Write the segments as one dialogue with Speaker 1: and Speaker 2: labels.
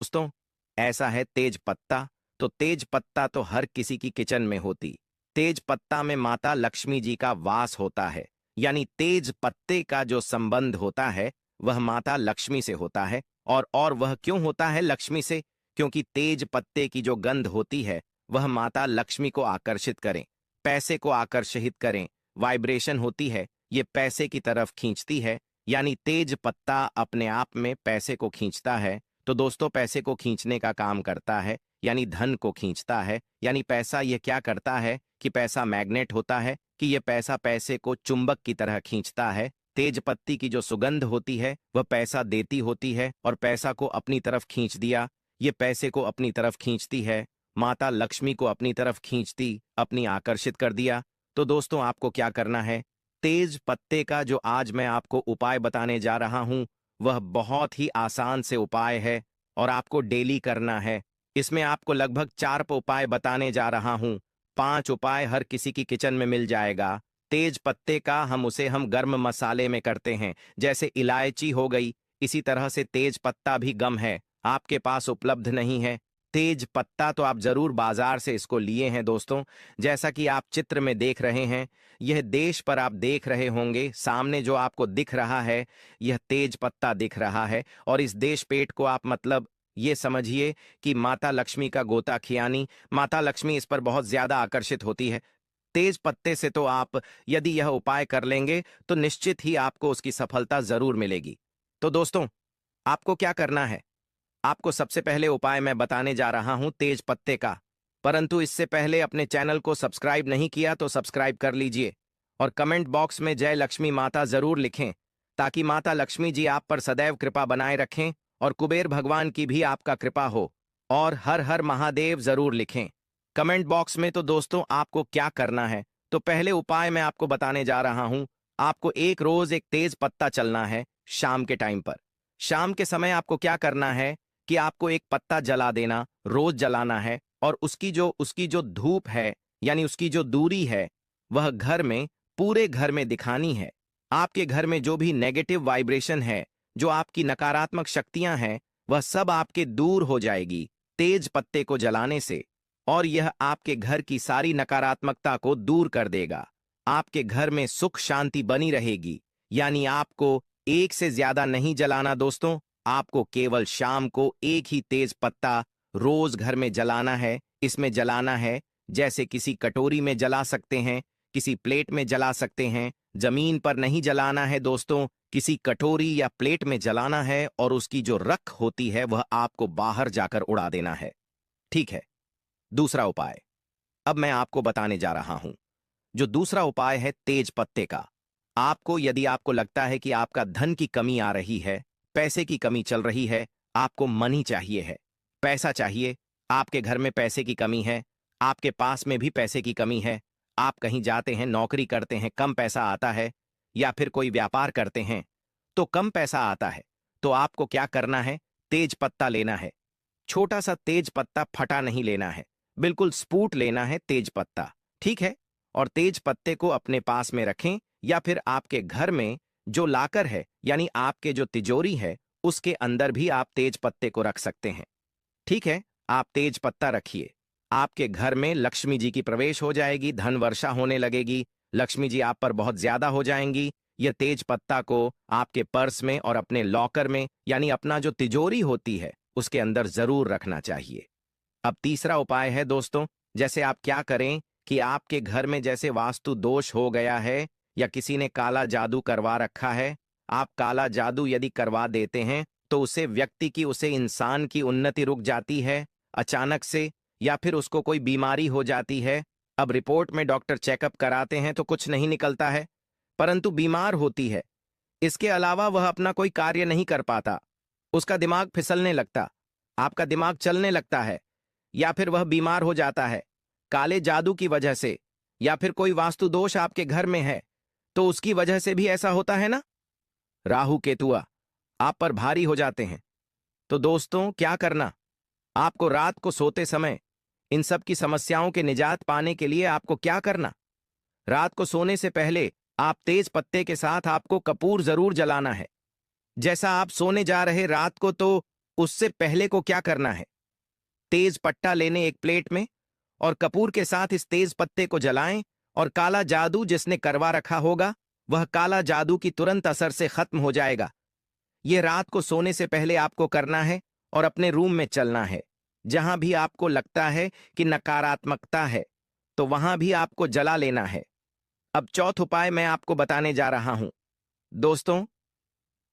Speaker 1: दोस्तों, ऐसा है तेज पत्ता। तो तेज पत्ता तो हर किसी की किचन में होती। तेज पत्ता में माता लक्ष्मी जी का वास होता है। यानी तेज पत्ते का जो संबंध होता है वह माता लक्ष्मी से होता है। और वह क्यों होता है लक्ष्मी से? क्योंकि तेज पत्ते की जो गंध होती है वह माता लक्ष्मी को आकर्षित करें, पैसे को आकर्षित करें। वाइब्रेशन होती है, ये पैसे की तरफ खींचती है। यानी तेज पत्ता अपने आप में पैसे को खींचता है। तो दोस्तों, पैसे को खींचने का काम करता है, यानी धन को खींचता है। यानी पैसा ये क्या करता है कि पैसा मैग्नेट होता है, कि ये पैसा पैसे को चुंबक की तरह खींचता है। तेज पत्ती की जो सुगंध होती है वह पैसा देती होती है और पैसा को अपनी तरफ खींच दिया। ये पैसे को अपनी तरफ खींचती है, माता लक्ष्मी को अपनी तरफ खींचती, अपनी आकर्षित कर दिया। तो दोस्तों, आपको क्या करना है? तेज पत्ते का जो आज मैं आपको उपाय बताने जा रहा हूं वह बहुत ही आसान से उपाय है और आपको डेली करना है। इसमें आपको लगभग 4 उपाय बताने जा रहा हूं। 5 उपाय हर किसी की किचन में मिल जाएगा। तेज पत्ते का हम गर्म मसाले में करते हैं, जैसे इलायची हो गई। इसी तरह से तेज पत्ता भी गम है, आपके पास उपलब्ध नहीं है। तेज पत्ता तो आप जरूर बाजार से इसको लिए हैं दोस्तों। जैसा कि आप चित्र में देख रहे हैं, यह देश पर आप देख रहे होंगे, सामने जो आपको दिख रहा है यह तेज पत्ता दिख रहा है। और इस देश पेट को आप मतलब ये समझिए कि माता लक्ष्मी का गोता खियानी, माता लक्ष्मी इस पर बहुत ज्यादा आकर्षित होती है। तेज पत्ते से तो आप यदि यह उपाय कर लेंगे तो निश्चित ही आपको उसकी सफलता जरूर मिलेगी। तो दोस्तों, आपको क्या करना है? आपको सबसे पहले उपाय मैं बताने जा रहा हूं तेज पत्ते का। परंतु इससे पहले अपने चैनल को सब्सक्राइब नहीं किया तो सब्सक्राइब कर लीजिए और कमेंट बॉक्स में जय लक्ष्मी माता जरूर लिखें, ताकि माता लक्ष्मी जी आप पर सदैव कृपा बनाए रखें और कुबेर भगवान की भी आपका कृपा हो। और हर हर महादेव जरूर लिखें कमेंट बॉक्स में। तो दोस्तों, आपको क्या करना है? तो पहले उपाय मैं आपको बताने जा रहा हूं। आपको एक रोज एक तेज पत्ता चलना है शाम के टाइम पर। शाम के समय आपको क्या करना है कि आपको एक पत्ता जला देना, रोज जलाना है। और उसकी जो धूप है, यानी उसकी जो दूरी है, वह घर में, पूरे घर में दिखानी है। आपके घर में जो भी नेगेटिव वाइब्रेशन है, जो आपकी नकारात्मक शक्तियां हैं, वह सब आपके दूर हो जाएगी तेज पत्ते को जलाने से। और यह आपके घर की सारी नकारात्मकता को दूर कर देगा। आपके घर में सुख शांति बनी रहेगी। यानी आपको एक से ज्यादा नहीं जलाना दोस्तों, आपको केवल शाम को एक ही तेज पत्ता रोज घर में जलाना है। इसमें जलाना है जैसे किसी कटोरी में जला सकते हैं, किसी प्लेट में जला सकते हैं। जमीन पर नहीं जलाना है दोस्तों, किसी कटोरी या प्लेट में जलाना है और उसकी जो रख होती है वह आपको बाहर जाकर उड़ा देना है। ठीक है। दूसरा उपाय अब मैं आपको बताने जा रहा हूं। जो दूसरा उपाय है तेज पत्ते का। आपको यदि आपको लगता है कि आपका धन की कमी आ रही है, पैसे की कमी चल रही है, आपको मनी चाहिए है, पैसा चाहिए, आपके घर में पैसे की कमी है, आपके पास में भी पैसे की कमी है, आप कहीं जाते हैं, नौकरी करते हैं, कम पैसा आता है, या फिर कोई व्यापार करते हैं तो कम पैसा आता है, तो आपको क्या करना है? तेज पत्ता लेना है। छोटा सा तेज पत्ता, फटा नहीं लेना है, बिल्कुल स्पूट लेना है तेज पत्ता। ठीक है। और तेज पत्ते को अपने पास में रखें, या फिर आपके घर में जो लाकर है, यानी आपके जो तिजोरी है, उसके अंदर भी आप तेज पत्ते को रख सकते हैं। ठीक है। आप तेज पत्ता रखिए, आपके घर में लक्ष्मी जी की प्रवेश हो जाएगी, धन वर्षा होने लगेगी, लक्ष्मी जी आप पर बहुत ज्यादा हो जाएंगी। यह तेज पत्ता को आपके पर्स में और अपने लॉकर में, यानी अपना जो तिजोरी होती है उसके अंदर जरूर रखना चाहिए। अब तीसरा उपाय है दोस्तों, जैसे आप क्या करें कि आपके घर में जैसे वास्तु दोष हो गया है या किसी ने काला जादू करवा रखा है। आप काला जादू यदि करवा देते हैं तो उसे इंसान की उन्नति रुक जाती है अचानक से, या फिर उसको कोई बीमारी हो जाती है। अब रिपोर्ट में डॉक्टर चेकअप कराते हैं तो कुछ नहीं निकलता है, परंतु बीमार होती है। इसके अलावा वह अपना कोई कार्य नहीं कर पाता, उसका दिमाग फिसलने लगता, आपका दिमाग चलने लगता है, या फिर वह बीमार हो जाता है काले जादू की वजह से, या फिर कोई वास्तु दोष आपके घर में है तो उसकी वजह से भी ऐसा होता है ना। राहु केतुआ आप पर भारी हो जाते हैं। तो दोस्तों, क्या करना? आपको रात को सोते समय इन सब की समस्याओं के निजात पाने के लिए आपको क्या करना? रात को सोने से पहले आप तेज पत्ते के साथ आपको कपूर जरूर जलाना है। जैसा आप सोने जा रहे रात को, तो उससे पहले को क्या करना है? तेज पत्ता लेने एक प्लेट में और कपूर के साथ इस तेज पत्ते को जलाएं और काला जादू जिसने करवा रखा होगा वह काला जादू की तुरंत असर से खत्म हो जाएगा। यह रात को सोने से पहले आपको करना है और अपने रूम में चलना है। जहां भी आपको लगता है कि नकारात्मकता है तो वहां भी आपको जला लेना है। अब चौथा उपाय मैं आपको बताने जा रहा हूं। दोस्तों,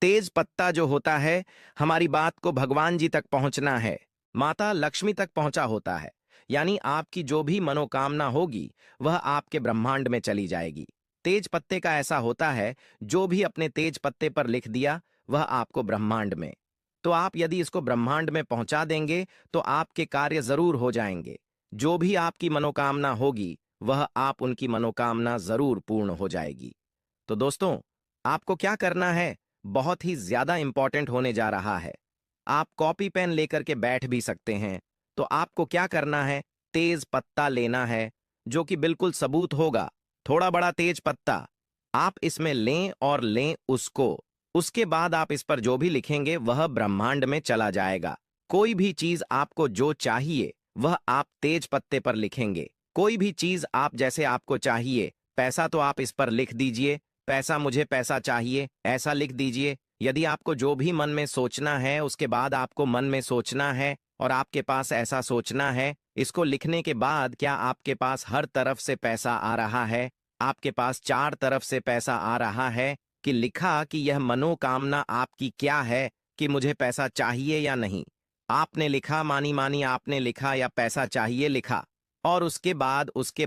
Speaker 1: तेज पत्ता जो होता है हमारी बात को भगवान जी तक पहुंचना है, माता लक्ष्मी तक पहुंचा होता है। यानी आपकी जो भी मनोकामना होगी वह आपके ब्रह्मांड में चली जाएगी। तेज पत्ते का ऐसा होता है, जो भी अपने तेज पत्ते पर लिख दिया वह आपको ब्रह्मांड में। तो आप यदि इसको ब्रह्मांड में पहुंचा देंगे तो आपके कार्य जरूर हो जाएंगे। जो भी आपकी मनोकामना होगी वह आप उनकी मनोकामना जरूर पूर्ण हो जाएगी। तो दोस्तों, आपको क्या करना है बहुत ही ज्यादा इंपॉर्टेंट होने जा रहा है। आप कॉपी पेन लेकर के बैठ भी सकते हैं। तो आपको क्या करना है, तेज पत्ता लेना है जो कि बिल्कुल सबूत होगा, थोड़ा बड़ा तेज पत्ता आप इसमें लें और लें उसको। उसके बाद आप इस पर जो भी लिखेंगे वह ब्रह्मांड में चला जाएगा। कोई भी चीज आपको जो चाहिए वह आप तेज पत्ते पर लिखेंगे। कोई भी चीज आप जैसे आपको चाहिए, पैसा तो आप इस पर लिख दीजिए, पैसा मुझे पैसा चाहिए ऐसा लिख दीजिए। यदि आपको जो भी मन में सोचना है उसके बाद आपको मन में सोचना है और आपके पास ऐसा सोचना है। इसको लिखने के बाद क्या आपके पास हर तरफ से पैसा आ रहा है? आपके पास चार तरफ से पैसा आ रहा है कि लिखा कि यह मनोकामना आपकी क्या है, कि मुझे पैसा चाहिए या नहीं। आपने लिखा, मानी मानी आपने लिखा या पैसा चाहिए लिखा। और उसके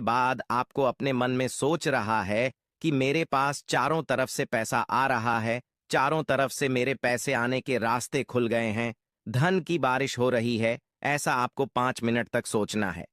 Speaker 1: बाद आपको अपने मन में सोच रहा है कि मेरे पास चारों तरफ से पैसा आ रहा है, चारों तरफ से मेरे पैसे आने के रास्ते खुल गए हैं, धन की बारिश हो रही है। ऐसा आपको 5 मिनट तक सोचना है।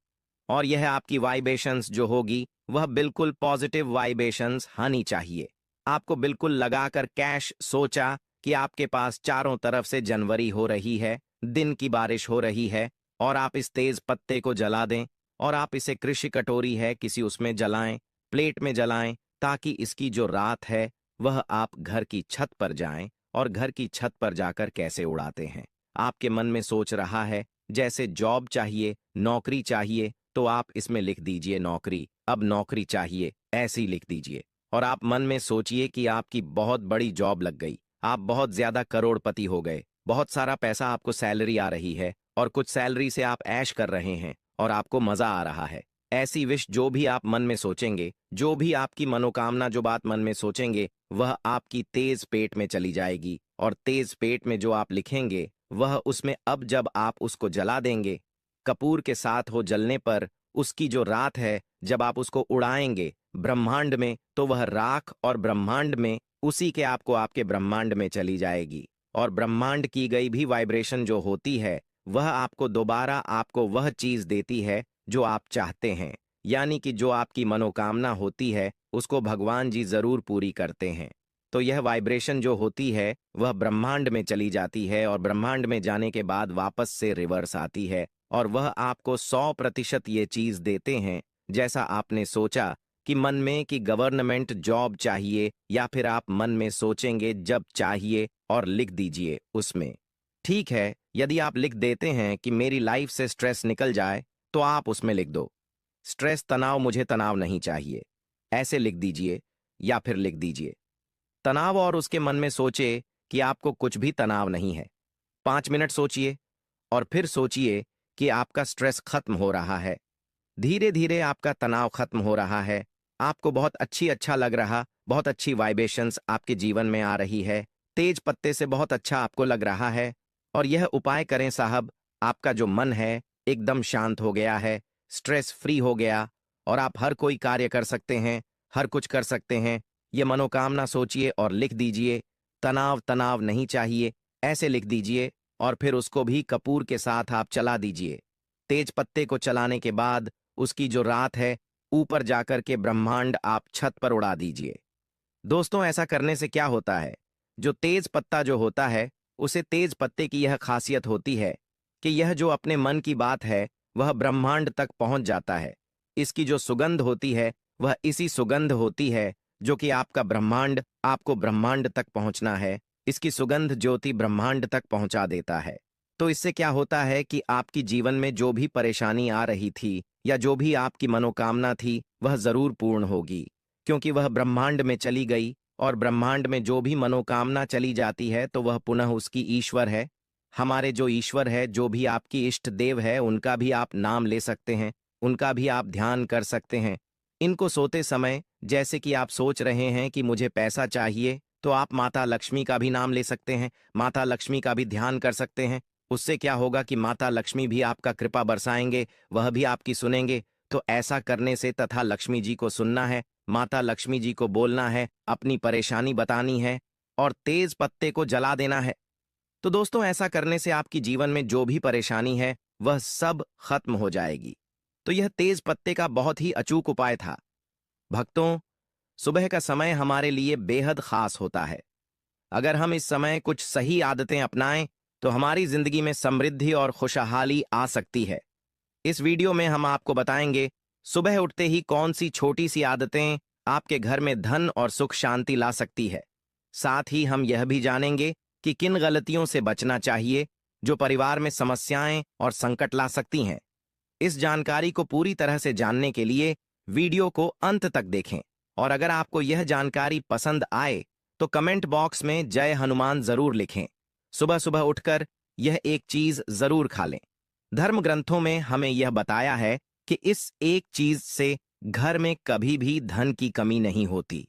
Speaker 1: और यह आपकी वाइब्रेशंस जो होगी वह बिल्कुल पॉजिटिव वाइब्रेशंस आनी चाहिए। आपको बिल्कुल लगाकर कैश सोचा कि आपके पास चारों तरफ से जनवरी हो रही है, दिन की बारिश हो रही है। और आप इस तेज पत्ते को जला दें और आप इसे कृषि कटोरी है किसी उसमें जलाएं, प्लेट में जलाएं, ताकि इसकी जो रात है वह आप घर की छत पर जाएं। और घर की छत पर जाकर कैसे उड़ाते हैं, आपके मन में सोच रहा है जैसे जॉब चाहिए, नौकरी चाहिए, तो आप इसमें लिख दीजिए नौकरी, अब नौकरी चाहिए ऐसे ही लिख दीजिए। और आप मन में सोचिए कि आपकी बहुत बड़ी जॉब लग गई, आप बहुत ज्यादा करोड़पति हो गए, बहुत सारा पैसा आपको सैलरी आ रही है और कुछ सैलरी से आप ऐश कर रहे हैं और आपको मजा आ रहा है। ऐसी विश जो भी आप मन में सोचेंगे, जो भी आपकी मनोकामना जो बात मन में सोचेंगे वह आपकी तेज पेट में चली जाएगी। और तेज पेट में जो आप लिखेंगे वह उसमें, अब जब आप उसको जला देंगे कपूर के साथ हो जलने पर, उसकी जो रात है जब आप उसको उड़ाएंगे ब्रह्मांड में तो वह राख और ब्रह्मांड में उसी के आपको आपके ब्रह्मांड में चली जाएगी। और ब्रह्मांड की गई भी वाइब्रेशन जो होती है वह आपको दोबारा आपको वह चीज देती है जो आप चाहते हैं। यानी कि जो आपकी मनोकामना होती है उसको भगवान जी जरूर पूरी करते हैं। तो यह वाइब्रेशन जो होती है वह ब्रह्मांड में चली जाती है और ब्रह्मांड में जाने के बाद वापस से रिवर्स आती है और वह आपको 100% ये चीज देते हैं जैसा आपने सोचा कि मन में कि गवर्नमेंट जॉब चाहिए, या फिर आप मन में सोचेंगे जब चाहिए और लिख दीजिए उसमें। ठीक है, यदि आप लिख देते हैं कि मेरी लाइफ से स्ट्रेस निकल जाए तो आप उसमें लिख दो स्ट्रेस तनाव, मुझे तनाव नहीं चाहिए ऐसे लिख दीजिए। या फिर लिख दीजिए तनाव और उसके मन में सोचे कि आपको कुछ भी तनाव नहीं है। 5 मिनट सोचिए और फिर सोचिए कि आपका स्ट्रेस खत्म हो रहा है, धीरे धीरे आपका तनाव खत्म हो रहा है, आपको बहुत अच्छा लग रहा, बहुत अच्छी वाइब्रेशंस आपके जीवन में आ रही है, तेज पत्ते से बहुत अच्छा आपको लग रहा है। और यह उपाय करें साहब, आपका जो मन है एकदम शांत हो गया है, स्ट्रेस फ्री हो गया और आप हर कोई कार्य कर सकते हैं, हर कुछ कर सकते हैं। ये मनोकामना सोचिए और लिख दीजिए, तनाव तनाव नहीं चाहिए ऐसे लिख दीजिए। और फिर उसको भी कपूर के साथ आप चला दीजिए। तेज पत्ते को चलाने के बाद उसकी जो रात है ऊपर जाकर के ब्रह्मांड आप छत पर उड़ा दीजिए। दोस्तों, ऐसा करने से क्या होता है, जो तेज पत्ता जो होता है उसे तेज पत्ते की यह खासियत होती है कि यह जो अपने मन की बात है वह ब्रह्मांड तक पहुंच जाता है। इसकी जो सुगंध होती है वह इसी सुगंध होती है जो कि आपका ब्रह्मांड, आपको ब्रह्मांड तक पहुंचना है। इसकी सुगंध ज्योति ब्रह्मांड तक पहुंचा देता है। तो इससे क्या होता है कि आपकी जीवन में जो भी परेशानी आ रही थी या जो भी आपकी मनोकामना थी वह जरूर पूर्ण होगी, क्योंकि वह ब्रह्मांड में चली गई, और ब्रह्मांड में जो भी मनोकामना चली जाती है तो वह पुनः उसकी ईश्वर है। हमारे जो ईश्वर है, जो भी आपकी इष्ट देव है, उनका भी आप नाम ले सकते हैं, उनका भी आप ध्यान कर सकते हैं। इनको सोते समय जैसे कि आप सोच रहे हैं कि मुझे पैसा चाहिए, तो आप माता लक्ष्मी का भी नाम ले सकते हैं, माता लक्ष्मी का भी ध्यान कर सकते हैं। उससे क्या होगा कि माता लक्ष्मी भी आपका कृपा बरसाएंगे, वह भी आपकी सुनेंगे। तो ऐसा करने से तथा लक्ष्मी जी को सुनना है, माता लक्ष्मी जी को बोलना है, अपनी परेशानी बतानी है और तेज पत्ते को जला देना है। तो दोस्तों, ऐसा करने से आपकी जीवन में जो भी परेशानी है वह सब खत्म हो जाएगी। तो यह तेज पत्ते का बहुत ही अचूक उपाय था। भक्तों, सुबह का समय हमारे लिए बेहद खास होता है। अगर हम इस समय कुछ सही आदतें अपनाएं तो हमारी जिंदगी में समृद्धि और खुशहाली आ सकती है। इस वीडियो में हम आपको बताएंगे सुबह उठते ही कौन सी छोटी सी आदतें आपके घर में धन और सुख शांति ला सकती है। साथ ही हम यह भी जानेंगे कि किन गलतियों से बचना चाहिए जो परिवार में समस्याएं और संकट ला सकती हैं। इस जानकारी को पूरी तरह से जानने के लिए वीडियो को अंत तक देखें, और अगर आपको यह जानकारी पसंद आए तो कमेंट बॉक्स में जय हनुमान जरूर लिखें। सुबह सुबह उठकर यह एक चीज जरूर खा लें। धर्म ग्रंथों में हमें यह बताया है कि इस एक चीज से घर में कभी भी धन की कमी नहीं होती।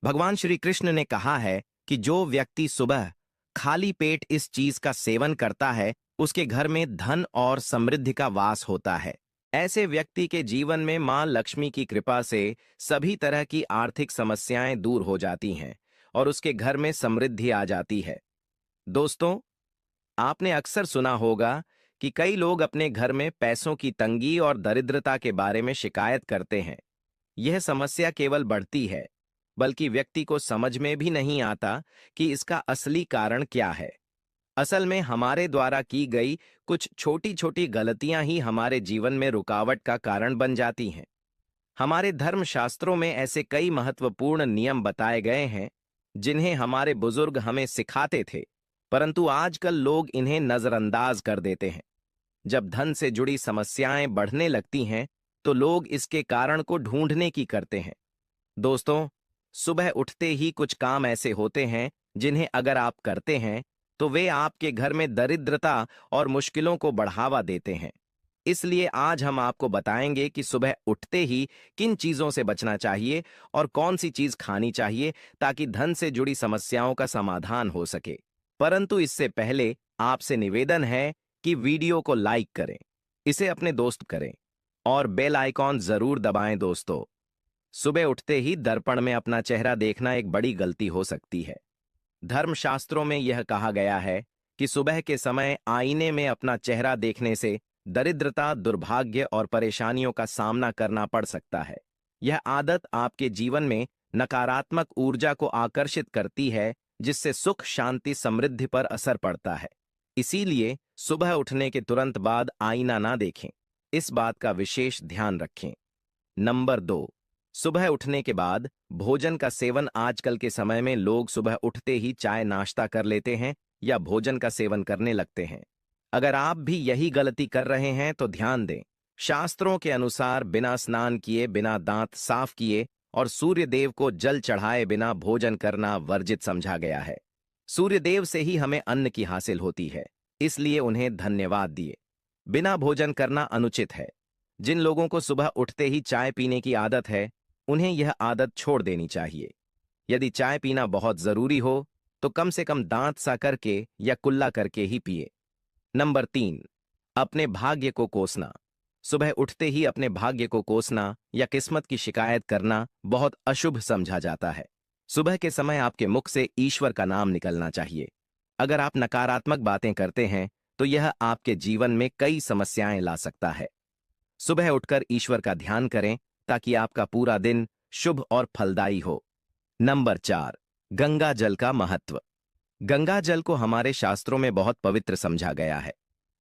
Speaker 1: भगवान श्री कृष्ण ने कहा है कि जो व्यक्ति सुबह खाली पेट इस चीज का सेवन करता है उसके घर में धन और समृद्धि का वास होता है। ऐसे व्यक्ति के जीवन में मां लक्ष्मी की कृपा से सभी तरह की आर्थिक समस्याएं दूर हो जाती हैं और उसके घर में समृद्धि आ जाती है। दोस्तों, आपने अक्सर सुना होगा कि कई लोग अपने घर में पैसों की तंगी और दरिद्रता के बारे में शिकायत करते हैं। यह समस्या केवल बढ़ती है, बल्कि व्यक्ति को समझ में भी नहीं आता कि इसका असली कारण क्या है। असल में हमारे द्वारा की गई कुछ छोटी छोटी गलतियां ही हमारे जीवन में रुकावट का कारण बन जाती हैं। हमारे धर्मशास्त्रों में ऐसे कई महत्वपूर्ण नियम बताए गए हैं जिन्हें हमारे बुजुर्ग हमें सिखाते थे, परंतु आजकल लोग इन्हें नजरअंदाज कर देते हैं। जब धन से जुड़ी समस्याएं बढ़ने लगती हैं तो लोग इसके कारण को ढूंढने की करते हैं। दोस्तों, सुबह उठते ही कुछ काम ऐसे होते हैं जिन्हें अगर आप करते हैं तो वे आपके घर में दरिद्रता और मुश्किलों को बढ़ावा देते हैं। इसलिए आज हम आपको बताएंगे कि सुबह उठते ही किन चीजों से बचना चाहिए और कौन सी चीज खानी चाहिए ताकि धन से जुड़ी समस्याओं का समाधान हो सके। परंतु इससे पहले आपसे निवेदन है कि वीडियो को लाइक करें, इसे अपने दोस्त करें और बेल आइकॉन जरूर दबाएं। दोस्तों, सुबह उठते ही दर्पण में अपना चेहरा देखना एक बड़ी गलती हो सकती है। धर्मशास्त्रों में यह कहा गया है कि सुबह के समय आईने में अपना चेहरा देखने से दरिद्रता, दुर्भाग्य और परेशानियों का सामना करना पड़ सकता है। यह आदत आपके जीवन में नकारात्मक ऊर्जा को आकर्षित करती है, जिससे सुख, शांति, समृद्धि पर असर पड़ता है। इसीलिए सुबह उठने के तुरंत बाद आईना ना देखें, इस बात का विशेष ध्यान रखें। नंबर 2, सुबह उठने के बाद भोजन का सेवन। आजकल के समय में लोग सुबह उठते ही चाय नाश्ता कर लेते हैं या भोजन का सेवन करने लगते हैं। अगर आप भी यही गलती कर रहे हैं तो ध्यान दें। शास्त्रों के अनुसार बिना स्नान किए, बिना दांत साफ किए और सूर्य देव को जल चढ़ाए बिना भोजन करना वर्जित समझा गया है। सूर्य देव से ही हमें अन्न की हासिल होती है, इसलिए उन्हें धन्यवाद दिए। बिना भोजन करना अनुचित है। जिन लोगों को सुबह उठते ही चाय पीने की आदत है, उन्हें यह आदत छोड़ देनी चाहिए। यदि चाय पीना बहुत जरूरी हो तो कम से कम दांत सा करके या कुल्ला करके ही पिए। नंबर 3, अपने भाग्य को कोसना। सुबह उठते ही अपने भाग्य को कोसना या किस्मत की शिकायत करना बहुत अशुभ समझा जाता है। सुबह के समय आपके मुख से ईश्वर का नाम निकलना चाहिए। अगर आप नकारात्मक बातें करते हैं तो यह आपके जीवन में कई समस्याएं ला सकता है। सुबह उठकर ईश्वर का ध्यान करें ताकि आपका पूरा दिन शुभ और फलदायी हो। नंबर 4, गंगा जल का महत्व। गंगा जल को हमारे शास्त्रों में बहुत पवित्र समझा गया है।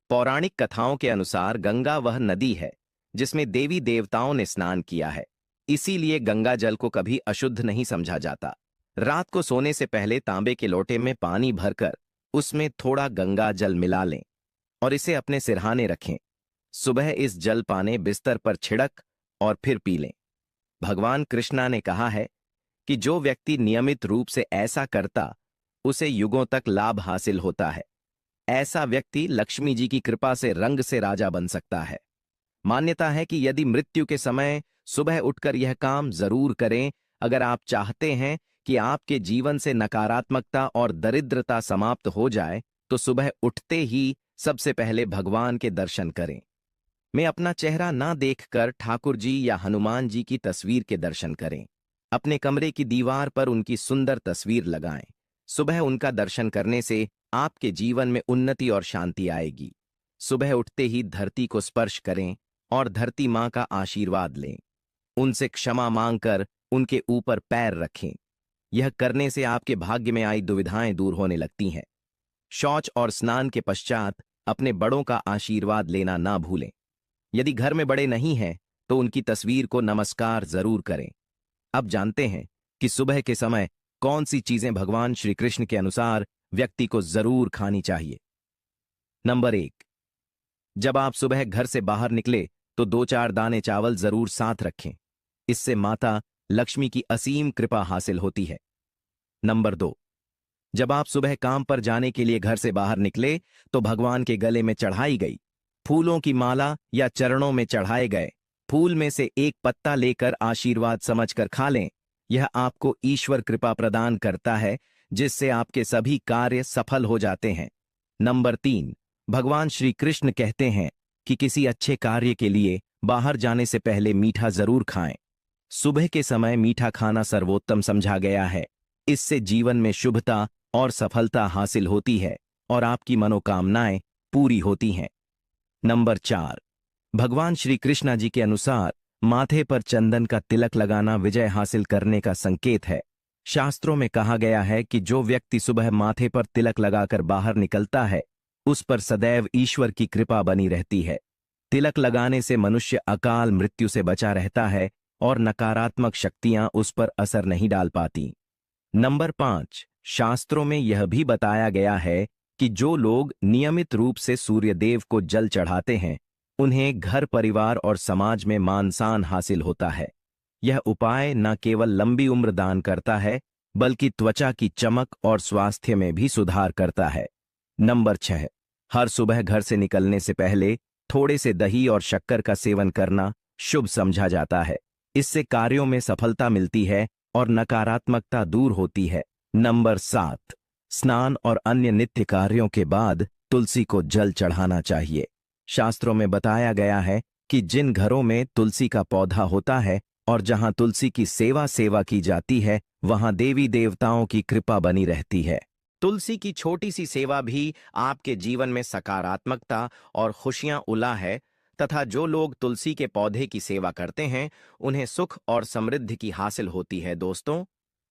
Speaker 1: पौराणिक कथाओं के अनुसार गंगा वह नदी है जिसमें देवी देवताओं ने स्नान किया है। इसीलिए गंगा जल को कभी अशुद्ध नहीं समझा जाता। रात को सोने से पहले तांबे के लोटे में पानी भरकर उसमें थोड़ा गंगा जल मिला लें और इसे अपने सिरहाने रखें। सुबह इस जल पाने बिस्तर पर छिड़क और फिर पी लें। भगवान कृष्णा ने कहा है कि जो व्यक्ति नियमित रूप से ऐसा करता उसे युगों तक लाभ हासिल होता है। ऐसा व्यक्ति लक्ष्मी जी की कृपा से रंग से राजा बन सकता है। मान्यता है कि यदि मृत्यु के समय सुबह उठकर यह काम जरूर करें। अगर आप चाहते हैं कि आपके जीवन से नकारात्मकता और दरिद्रता समाप्त हो जाए तो सुबह उठते ही सबसे पहले भगवान के दर्शन करें। मैं अपना चेहरा ना देखकर ठाकुर जी या हनुमान जी की तस्वीर के दर्शन करें। अपने कमरे की दीवार पर उनकी सुंदर तस्वीर लगाएं। सुबह उनका दर्शन करने से आपके जीवन में उन्नति और शांति आएगी। सुबह उठते ही धरती को स्पर्श करें और धरती मां का आशीर्वाद लें। उनसे क्षमा मांगकर उनके ऊपर पैर रखें। यह करने से आपके भाग्य में आई दुविधाएं दूर होने लगती हैं। शौच और स्नान के पश्चात अपने बड़ों का आशीर्वाद लेना ना भूलें। यदि घर में बड़े नहीं हैं तो उनकी तस्वीर को नमस्कार जरूर करें। अब जानते हैं कि सुबह के समय कौन सी चीजें भगवान श्री कृष्ण के अनुसार व्यक्ति को जरूर खानी चाहिए। नंबर 1, जब आप सुबह घर से बाहर निकले तो 2-4 दाने चावल जरूर साथ रखें। इससे माता लक्ष्मी की असीम कृपा हासिल होती है। नंबर 2, जब आप सुबह काम पर जाने के लिए घर से बाहर निकले तो भगवान के गले में चढ़ाई गई फूलों की माला या चरणों में चढ़ाए गए फूल में से एक पत्ता लेकर आशीर्वाद समझकर खा लें। यह आपको ईश्वर कृपा प्रदान करता है जिससे आपके सभी कार्य सफल हो जाते हैं। नंबर 3, भगवान श्री कृष्ण कहते हैं कि किसी अच्छे कार्य के लिए बाहर जाने से पहले मीठा जरूर खाएं। सुबह के समय मीठा खाना सर्वोत्तम समझा गया है। इससे जीवन में शुभता और सफलता हासिल होती है और आपकी मनोकामनाएं पूरी होती हैं। नंबर 4, भगवान श्री कृष्णा जी के अनुसार माथे पर चंदन का तिलक लगाना विजय हासिल करने का संकेत है। शास्त्रों में कहा गया है कि जो व्यक्ति सुबह माथे पर तिलक लगाकर बाहर निकलता है उस पर सदैव ईश्वर की कृपा बनी रहती है। तिलक लगाने से मनुष्य अकाल मृत्यु से बचा रहता है और नकारात्मक शक्तियां उस पर असर नहीं डाल पाती। नंबर 5, शास्त्रों में यह भी बताया गया है कि जो लोग नियमित रूप से सूर्यदेव को जल चढ़ाते हैं उन्हें घर परिवार और समाज में मान सम्मान हासिल होता है। यह उपाय न केवल लंबी उम्र दान करता है बल्कि त्वचा की चमक और स्वास्थ्य में भी सुधार करता है। नंबर 6, हर सुबह घर से निकलने से पहले थोड़े से दही और शक्कर का सेवन करना शुभ समझा जाता है। इससे कार्यों में सफलता मिलती है और नकारात्मकता दूर होती है। नंबर 7, स्नान और अन्य नित्य कार्यों के बाद तुलसी को जल चढ़ाना चाहिए। शास्त्रों में बताया गया है कि जिन घरों में तुलसी का पौधा होता है और जहां तुलसी की सेवा की जाती है वहां देवी देवताओं की कृपा बनी रहती है। तुलसी की छोटी सी सेवा भी आपके जीवन में सकारात्मकता और खुशियां उला है तथा जो लोग तुलसी के पौधे की सेवा करते हैं उन्हें सुख और समृद्धि की हासिल होती है। दोस्तों,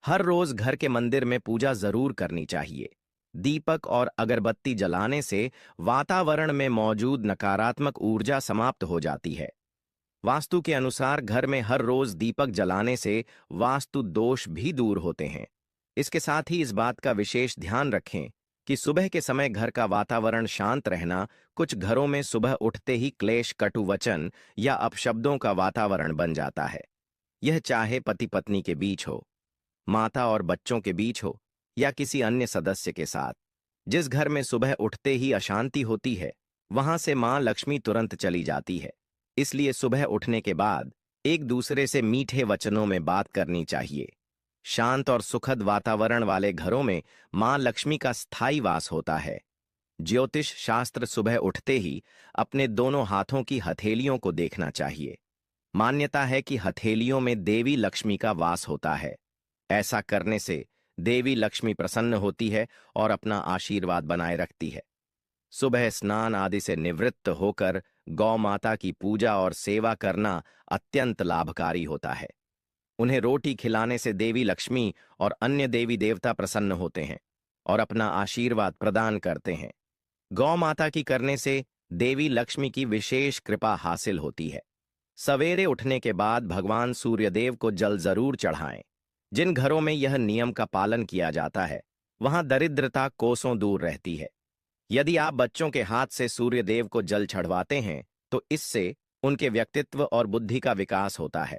Speaker 1: हर रोज घर के मंदिर में पूजा जरूर करनी चाहिए। दीपक और अगरबत्ती जलाने से वातावरण में मौजूद नकारात्मक ऊर्जा समाप्त हो जाती है। वास्तु के अनुसार घर में हर रोज दीपक जलाने से वास्तु दोष भी दूर होते हैं। इसके साथ ही इस बात का विशेष ध्यान रखें कि सुबह के समय घर का वातावरण शांत रहना। कुछ घरों में सुबह उठते ही क्लेश, कटु वचन या अपशब्दों का वातावरण बन जाता है। यह चाहे पति पत्नी के बीच हो, माता और बच्चों के बीच हो या किसी अन्य सदस्य के साथ। जिस घर में सुबह उठते ही अशांति होती है वहां से मां लक्ष्मी तुरंत चली जाती है। इसलिए सुबह उठने के बाद एक दूसरे से मीठे वचनों में बात करनी चाहिए। शांत और सुखद वातावरण वाले घरों में मां लक्ष्मी का स्थायी वास होता है। ज्योतिष शास्त्र सुबह उठते ही अपने दोनों हाथों की हथेलियों को देखना चाहिए। मान्यता है कि हथेलियों में देवी लक्ष्मी का वास होता है। ऐसा करने से देवी लक्ष्मी प्रसन्न होती है और अपना आशीर्वाद बनाए रखती है। सुबह स्नान आदि से निवृत्त होकर गौ माता की पूजा और सेवा करना अत्यंत लाभकारी होता है। उन्हें रोटी खिलाने से देवी लक्ष्मी और अन्य देवी देवता प्रसन्न होते हैं और अपना आशीर्वाद प्रदान करते हैं। गौ माता की करने से देवी लक्ष्मी की विशेष कृपा हासिल होती है। सवेरे उठने के बाद भगवान सूर्यदेव को जल जरूर चढ़ाएं। जिन घरों में यह नियम का पालन किया जाता है वहां दरिद्रता कोसों दूर रहती है। यदि आप बच्चों के हाथ से सूर्य देव को जल चढ़वाते हैं तो इससे उनके व्यक्तित्व और बुद्धि का विकास होता है।